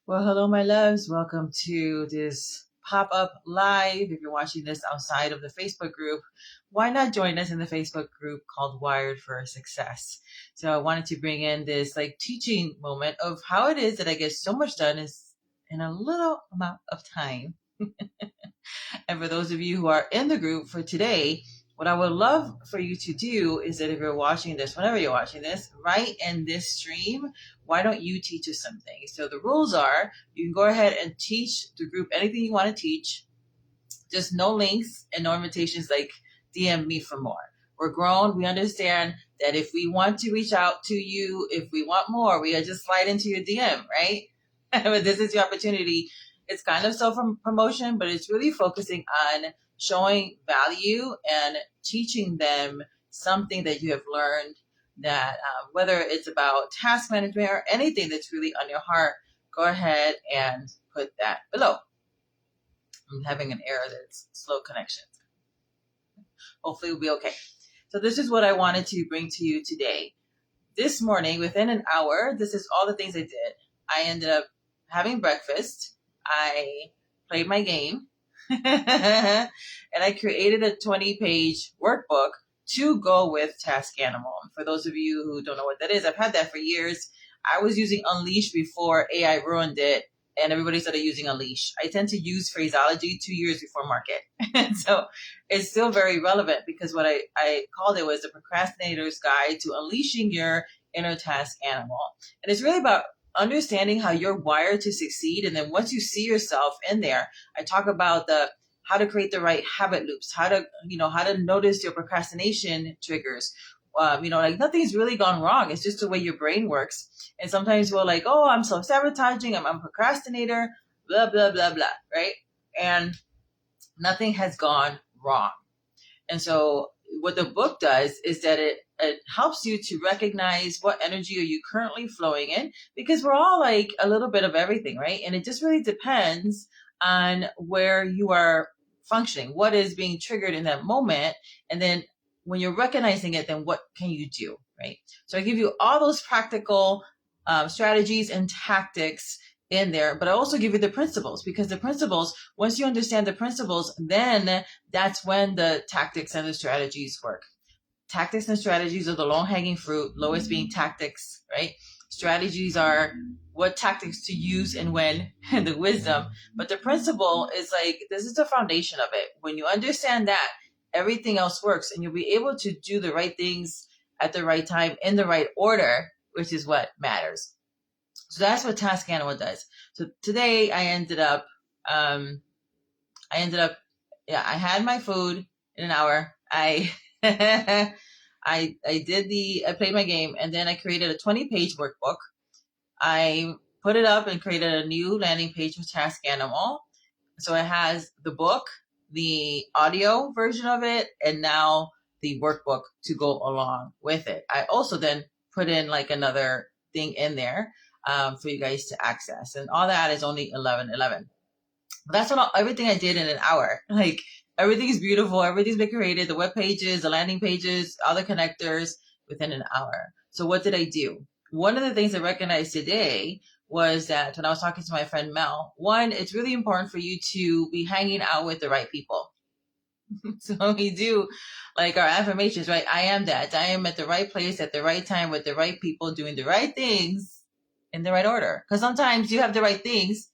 Well, hello, my loves. Welcome to this pop-up live. If you're watching this outside of the Facebook group, why not join us in the Facebook group called Wired for Success? So I wanted to bring in this teaching moment of how it is that I get so much done is in a little amount of time. And for those of you who are in the group for today, what I would love for you to do is that if you're watching this, whenever you're watching this, right in this stream, why don't you teach us something? So the rules are you can go ahead and teach the group anything you want to teach, just no links and no invitations like DM me for more. We're grown. We understand that if we want to reach out to you, if we want more, we just slide into your DM, right? But this is your opportunity. It's kind of self-promotion, but it's really focusing on showing value and teaching them something that you have learned that whether it's about task management or anything that's really on your heart, go ahead and put that below. I'm having an error that's slow connection. Hopefully it'll be okay. So this is what I wanted to bring to you today. This morning, within an hour, this is all the things I did. I ended up having breakfast. I played my game. And I created a 20-page workbook to go with Task Animal. For those of you who don't know what that is, I've had that for years. I was using Unleash before AI ruined it and everybody started using Unleash. I tend to use phraseology 2 years before market. And so it's still very relevant because what I called it was the procrastinator's guide to unleashing your inner task animal. And it's really about understanding how you're wired to succeed. And then once you see yourself in there, I talk about how to create the right habit loops, how to notice your procrastination triggers. Nothing's really gone wrong. It's just the way your brain works. And sometimes we're like, oh, I'm self-sabotaging. I'm a procrastinator, blah, blah, blah, blah, right? And nothing has gone wrong. And so what the book does is that it helps you to recognize what energy are you currently flowing in, because we're all like a little bit of everything, right? And it just really depends on where you are functioning, what is being triggered in that moment. And then when you're recognizing it, then what can you do, right? So I give you all those practical strategies and tactics in there, but I also give you the principles, because the principles, once you understand the principles, then that's when the tactics and the strategies work. Tactics and strategies are the low-hanging fruit, lowest being tactics, right? Strategies are what tactics to use and when, and the wisdom. But the principle is this is the foundation of it. When you understand that, everything else works, and you'll be able to do the right things at the right time in the right order, which is what matters. So that's what Task Animal does. So today I ended up, I had my food in an hour. I played my game, and then I created a 20-page workbook. I put it up and created a new landing page with Task Animal. So it has the book, the audio version of it, and now the workbook to go along with it. I also then put in another thing in there for you guys to access. And all that is only $11.11. That's everything I did in an hour. Everything's beautiful. Everything's been created. The web pages, the landing pages, all the connectors within an hour. So what did I do? One of the things I recognized today was that when I was talking to my friend Mel, one, it's really important for you to be hanging out with the right people. So when we do our affirmations, right? I am that. I am at the right place at the right time with the right people doing the right things in the right order. Because sometimes you have the right things,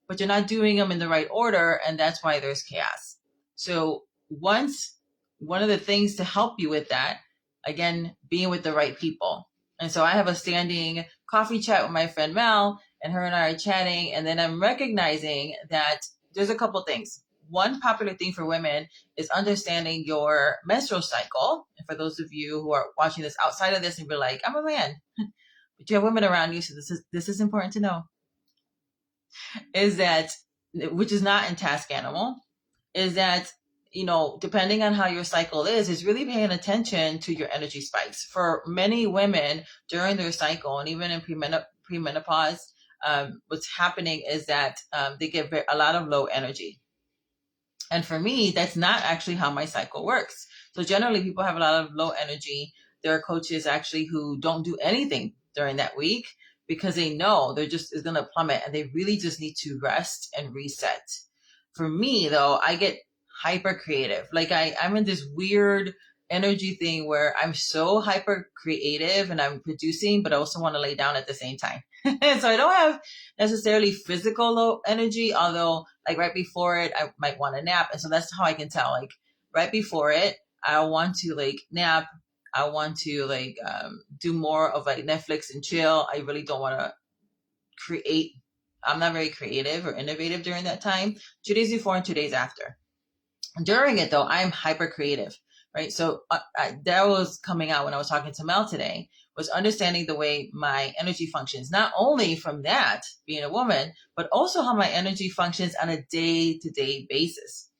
but you're not doing them in the right order, and that's why there's chaos. So one of the things to help you with that, again, being with the right people. And so I have a standing coffee chat with my friend Mel, and her and I are chatting, and then I'm recognizing that there's a couple things. One popular thing for women is understanding your menstrual cycle. And for those of you who are watching this outside of this and be like, I'm a man, but you have women around you, so this is important to know, is that, which is not in Task Animal, is that, depending on how your cycle is really paying attention to your energy spikes. For many women during their cycle, and even in premenopause, what's happening is that they get a lot of low energy. And for me, that's not actually how my cycle works. So generally, people have a lot of low energy. There are coaches actually who don't do anything during that week. because they know they're just is going to plummet and they really just need to rest and reset. For me though, I get hyper creative. Like I'm in this weird energy thing where I'm so hyper creative and I'm producing, but I also want to lay down at the same time. So I don't have necessarily physical low energy, although like right before it, I might want to nap. And so that's how I can tell, like right before it, I want to like nap. I want to like do more of like Netflix and chill. I really don't want to create. I'm not very creative or innovative during that time. 2 days before and 2 days after. During it though, I'm hyper creative, right? So that was coming out when I was talking to Mel today, was understanding the way my energy functions, not only from that being a woman, but also how my energy functions on a day-to-day basis.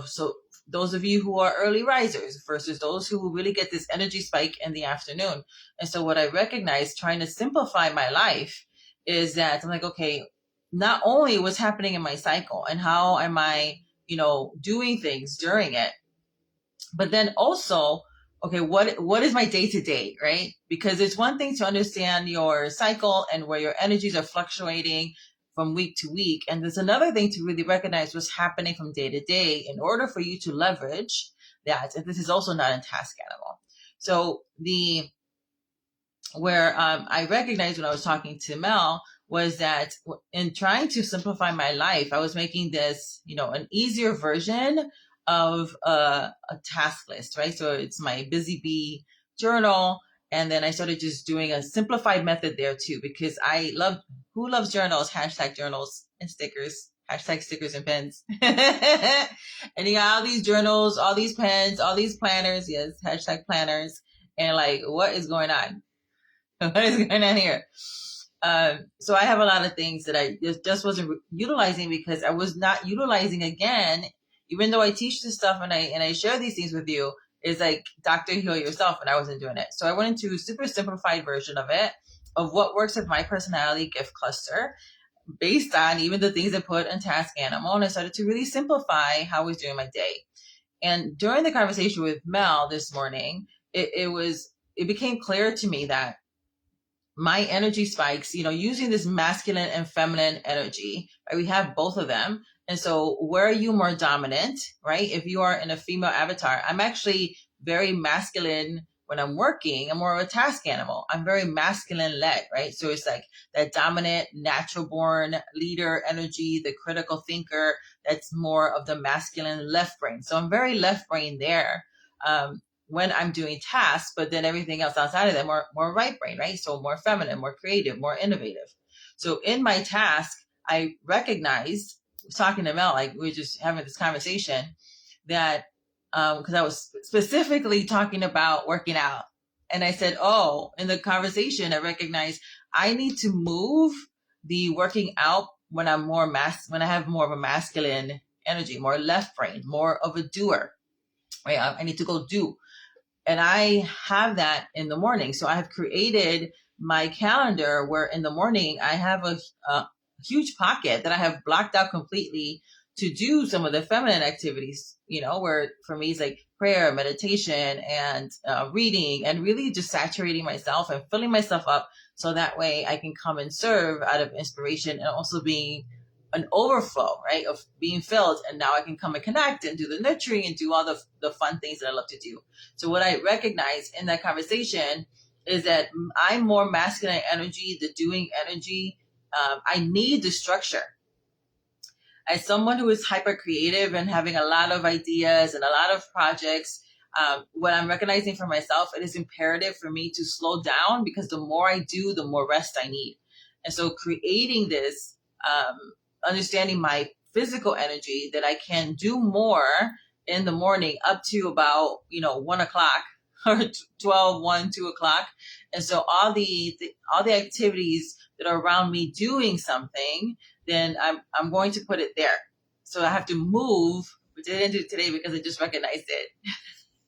So those of you who are early risers versus those who really get this energy spike in the afternoon. And so what I recognize trying to simplify my life is that I'm like, okay, not only what's happening in my cycle and how am I, doing things during it, but then also, okay, what is my day to day, right? Because it's one thing to understand your cycle and where your energies are fluctuating from week to week. And there's another thing to really recognize what's happening from day to day in order for you to leverage that. And this is also not in Task Animal. So where I recognized when I was talking to Mel was that in trying to simplify my life, I was making this, an easier version of a task list, right? So it's my Busy Bee journal. And then I started just doing a simplified method there too, because who loves journals, #journals and stickers, #stickers and pens. And you got all these journals, all these pens, all these planners. Yes, #planners. And like, what is going on? What is going on here? So I have a lot of things that I just wasn't utilizing because I was not utilizing again, even though I teach this stuff and I share these things with you, is like Dr. Heal Yourself, and I wasn't doing it. So I went into a super simplified version of it, of what works with my personality gift cluster, based on even the things I put in Task Animal, and I started to really simplify how I was doing my day. And during the conversation with Mel this morning, it became clear to me that my energy spikes, using this masculine and feminine energy, right? We have both of them. And so where are you more dominant, right? If you are in a female avatar, I'm actually very masculine when I'm working. I'm more of a task animal. I'm very masculine led, right? So it's like that dominant, natural born leader energy, the critical thinker, that's more of the masculine left brain. So I'm very left brain there. When I'm doing tasks, but then everything else outside of them more right brain, right? So more feminine, more creative, more innovative. So in my task, I recognized, talking to Mel, like we were just having this conversation, that because I was specifically talking about working out. And I said, in the conversation, I recognized I need to move the working out when I'm when I have more of a masculine energy, more left brain, more of a doer, right? I need to go do. And I have that in the morning. So I have created my calendar where in the morning I have a huge pocket that I have blocked out completely to do some of the feminine activities, where for me it's like prayer, meditation, and reading, and really just saturating myself and filling myself up so that way I can come and serve out of inspiration and also being an overflow, right, of being filled. And now I can come and connect and do the nurturing and do all the fun things that I love to do. So what I recognize in that conversation is that I'm more masculine energy, the doing energy. I need the structure. As someone who is hyper creative and having a lot of ideas and a lot of projects, what I'm recognizing for myself, it is imperative for me to slow down, because the more I do, the more rest I need. And so creating this, understanding my physical energy, that I can do more in the morning up to about 1 o'clock or 12, 1, 2 o'clock. And so all the activities that are around me doing something, then I'm going to put it there. So I have to move, which I didn't do today because I just recognized it.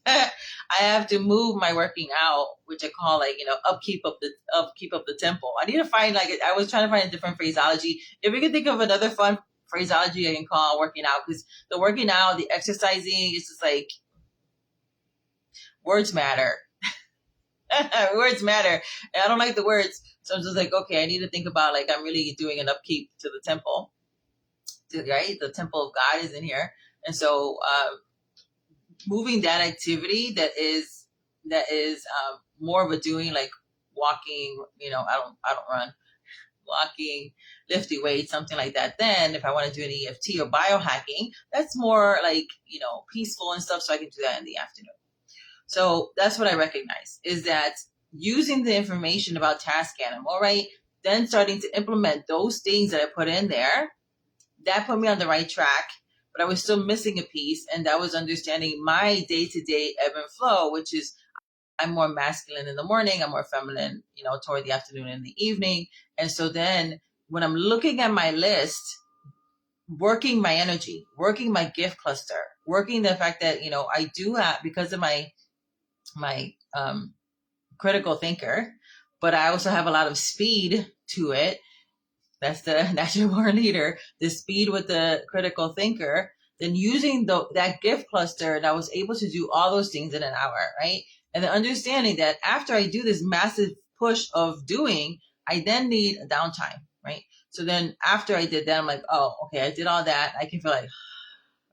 I have to move my working out, which I call upkeep of the temple. I need to find I was trying to find a different phraseology. If we could think of another fun phraseology I can call working out, because the working out, the exercising, is just like words matter. Words matter. And I don't like the words, So I'm just like, okay, I need to think about like I'm really doing an upkeep to the temple, right? The temple of God is in here, and so moving that activity that is more of a doing, like walking. I don't run, walking, lifting weights, something like that. Then if I want to do an EFT or biohacking, that's more like, peaceful and stuff. So I can do that in the afternoon. So that's what I recognize, is that using the information about task animal, right? Then starting to implement those things that I put in there, that put me on the right track. But I was still missing a piece, and that was understanding my day-to-day ebb and flow, which is I'm more masculine in the morning, I'm more feminine, toward the afternoon and the evening. And so then when I'm looking at my list, working my energy, working my gift cluster, working the fact that, I do have, because of my critical thinker, but I also have a lot of speed to it. That's the natural born leader, the speed with the critical thinker. Then using that gift cluster, and I was able to do all those things in an hour, right? And then understanding that after I do this massive push of doing, I then need a downtime, right? So then after I did that, I'm like, oh, okay, I did all that. I can feel like,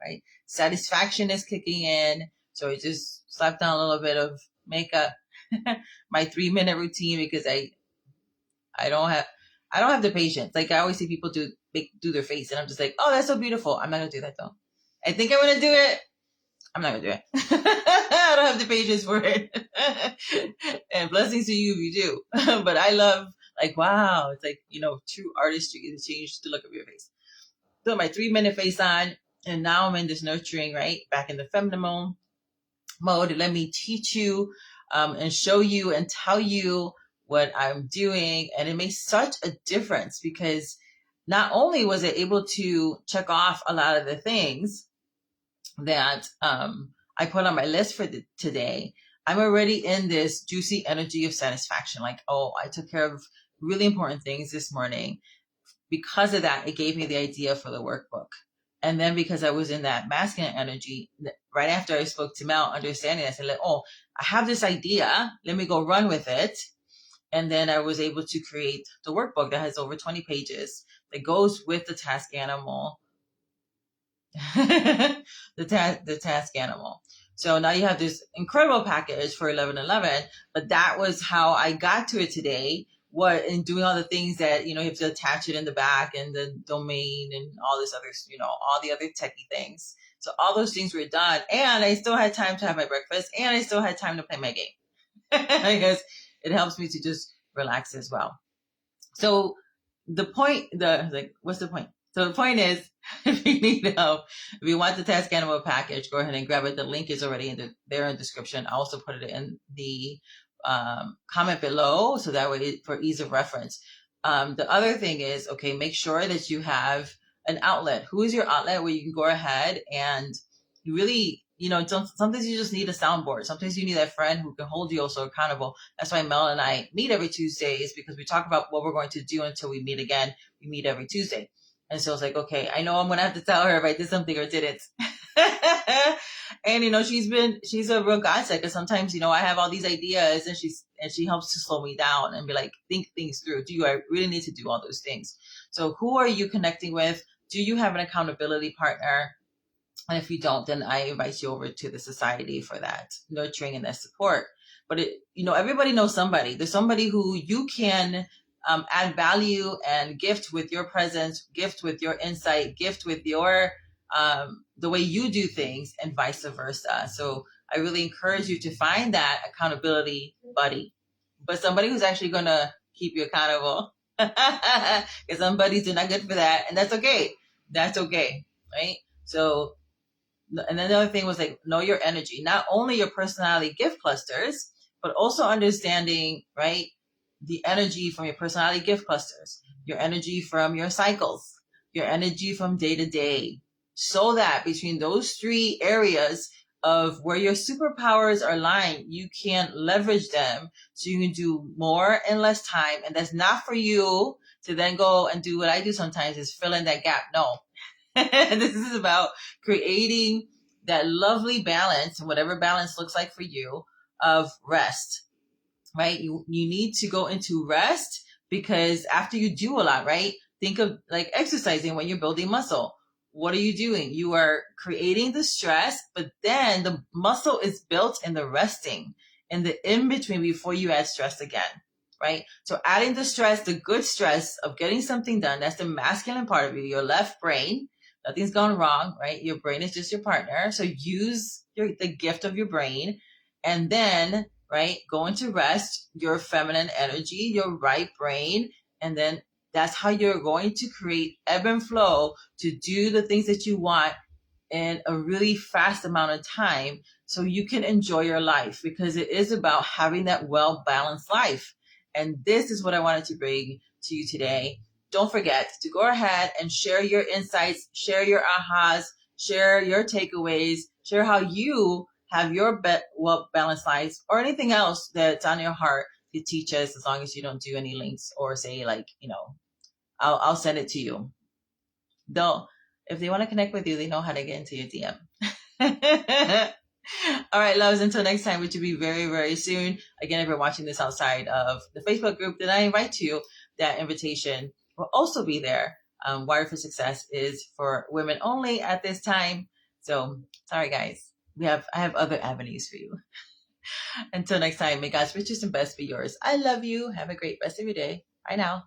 right? Satisfaction is kicking in. So I just slapped down a little bit of makeup, my 3-minute routine, because I don't have the patience. Like I always see people do their face, and I'm just like, oh, that's so beautiful. I'm not gonna do that though. I think I'm gonna do it. I'm not gonna do it. I don't have the patience for it. And blessings to you if you do. But I love, like, wow, it's like, true artistry to change the look of your face. So my 3-minute face on, and now I'm in this nurturing, right? Back in the feminine mode. Let me teach you and show you and tell you what I'm doing. And it makes such a difference, because not only was it able to check off a lot of the things that I put on my list for today, I'm already in this juicy energy of satisfaction. Like, oh, I took care of really important things this morning. Because of that, it gave me the idea for the workbook. And then because I was in that masculine energy, right after I spoke to Mel, understanding, I said, like, oh, I have this idea. Let me go run with it. And then I was able to create the workbook that has over 20 pages that goes with the task animal. the task animal. So now you have this incredible package for 1111, but that was how I got to it today. In doing all the things that, you have to attach it in the back and the domain and all this other, all the other techie things. So all those things were done, and I still had time to have my breakfast, and I still had time to play my game because it helps me to just relax as well. So what's the point? So the point is, if you need help, if you want the task animal package, go ahead and grab it. The link is already there in the description. I also put it in the comment below, so that way for ease of reference. The other thing is, okay, make sure that you have an outlet. Who is your outlet where you can go ahead and you really, sometimes you just need a soundboard. Sometimes you need that friend who can hold you also accountable. That's why Mel and I meet every Tuesdays, because we talk about what we're going to do until we meet again. We meet every Tuesday. And so it's like, okay, I know I'm going to have to tell her if I did something or didn't. And, she's a real godsend, because sometimes, I have all these ideas, and she helps to slow me down and be like, think things through. I really need to do all those things? So who are you connecting with? Do you have an accountability partner? And if you don't, then I invite you over to the society for that nurturing and that support. But everybody knows somebody. There's somebody who you can add value and gift with your presence, gift with your insight, gift with your the way you do things, and vice versa. So I really encourage you to find that accountability buddy, but somebody who's actually going to keep you accountable. Because some buddies are not good for that, and that's okay. That's okay, right? So, and then the other thing was like, know your energy, not only your personality gift clusters, but also understanding, right, the energy from your personality gift clusters, your energy from your cycles, your energy from day to day, so that between those 3 areas of where your superpowers are lying, you can leverage them so you can do more in less time. And that's not for you to then go and do what I do sometimes, is fill in that gap. No. This is about creating that lovely balance, whatever balance looks like for you, of rest, right? You need to go into rest, because after you do a lot, right? Think of like exercising when you're building muscle. What are you doing? You are creating the stress, but then the muscle is built in the resting, in the in between before you add stress again, right? So adding the stress, the good stress of getting something done, that's the masculine part of you, your left brain. Nothing's gone wrong, right? Your brain is just your partner. So use the gift of your brain, and then, right, go into rest, your feminine energy, your right brain, and then that's how you're going to create ebb and flow to do the things that you want in a really fast amount of time so you can enjoy your life, because it is about having that well balanced life. And this is what I wanted to bring to you today. Don't forget to go ahead and share your insights, share your ahas, share your takeaways, share how you have your well balanced life, or anything else that's on your heart to teach us, as long as you don't do any links or say, like, I'll send it to you. Though, if they want to connect with you, they know how to get into your DM. All right, loves, until next time, which will be very, very soon. Again, if you're watching this outside of the Facebook group, then I invite you. That invitation will also be there. Wired for Success is for women only at this time. So, sorry, guys. I have other avenues for you. Until next time, may God's richest and best be yours. I love you. Have a great rest of your day. Bye now.